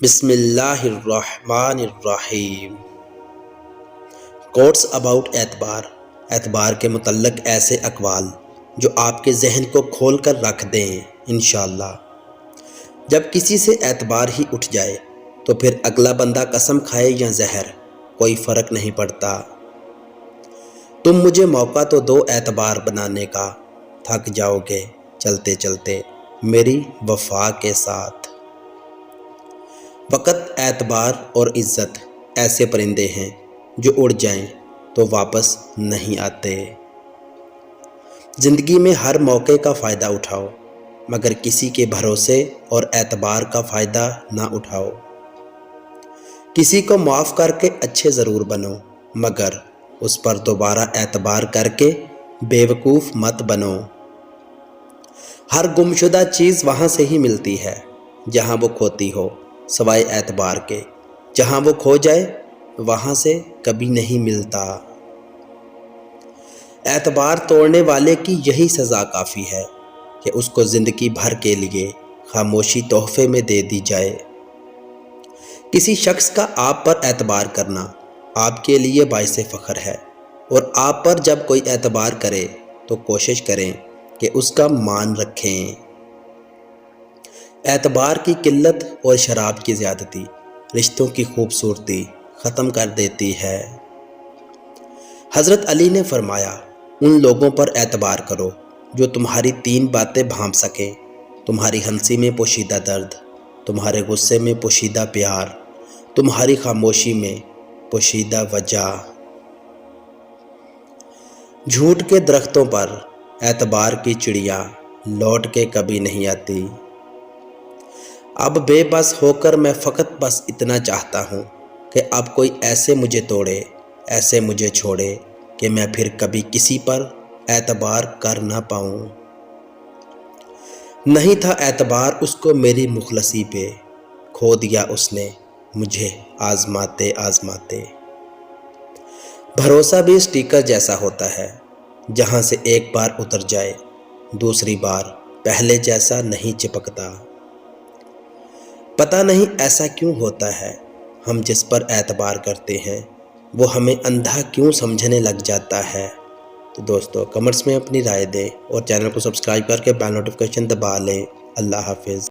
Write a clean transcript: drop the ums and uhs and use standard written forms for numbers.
بسم اللہ الرحمن الرحیم۔ کوٹس اباؤٹ اعتبار۔ اعتبار کے متعلق ایسے اقوال جو آپ کے ذہن کو کھول کر رکھ دیں انشاءاللہ۔ جب کسی سے اعتبار ہی اٹھ جائے تو پھر اگلا بندہ قسم کھائے یا زہر کوئی فرق نہیں پڑتا۔ تم مجھے موقع تو دو اعتبار بنانے کا، تھک جاؤ گے چلتے چلتے میری وفا کے ساتھ۔ وقت، اعتبار اور عزت ایسے پرندے ہیں جو اڑ جائیں تو واپس نہیں آتے۔ زندگی میں ہر موقع کا فائدہ اٹھاؤ مگر کسی کے بھروسے اور اعتبار کا فائدہ نہ اٹھاؤ۔ کسی کو معاف کر کے اچھے ضرور بنو مگر اس پر دوبارہ اعتبار کر کے بیوقوف مت بنو۔ ہر گمشدہ چیز وہاں سے ہی ملتی ہے جہاں وہ کھوتی ہو، سوائے اعتبار کے۔ جہاں وہ کھو جائے وہاں سے کبھی نہیں ملتا۔ اعتبار توڑنے والے کی یہی سزا کافی ہے کہ اس کو زندگی بھر کے لیے خاموشی تحفے میں دے دی جائے۔ کسی شخص کا آپ پر اعتبار کرنا آپ کے لیے باعث فخر ہے، اور آپ پر جب کوئی اعتبار کرے تو کوشش کریں کہ اس کا مان رکھیں۔ اعتبار کی قلت اور شراب کی زیادتی رشتوں کی خوبصورتی ختم کر دیتی ہے۔ حضرت علی نے فرمایا، ان لوگوں پر اعتبار کرو جو تمہاری تین باتیں بھانپ سکیں: تمہاری ہنسی میں پوشیدہ درد، تمہارے غصے میں پوشیدہ پیار، تمہاری خاموشی میں پوشیدہ وجہ۔ جھوٹ کے درختوں پر اعتبار کی چڑیا لوٹ کے کبھی نہیں آتی۔ اب بے بس ہو کر میں فقط بس اتنا چاہتا ہوں کہ اب کوئی ایسے مجھے توڑے، ایسے مجھے چھوڑے کہ میں پھر کبھی کسی پر اعتبار کر نہ پاؤں۔ نہیں تھا اعتبار اس کو میری مخلصی پہ، کھو دیا اس نے مجھے آزماتے آزماتے۔ بھروسہ بھی اسٹیکر جیسا ہوتا ہے، جہاں سے ایک بار اتر جائے دوسری بار پہلے جیسا نہیں چپکتا۔ پتہ نہیں ایسا کیوں ہوتا ہے، ہم جس پر اعتبار کرتے ہیں وہ ہمیں اندھا کیوں سمجھنے لگ جاتا ہے۔ تو دوستو کمنٹس میں اپنی رائے دیں اور چینل کو سبسکرائب کر کے بیل نوٹیفیکیشن دبا لیں۔ اللہ حافظ۔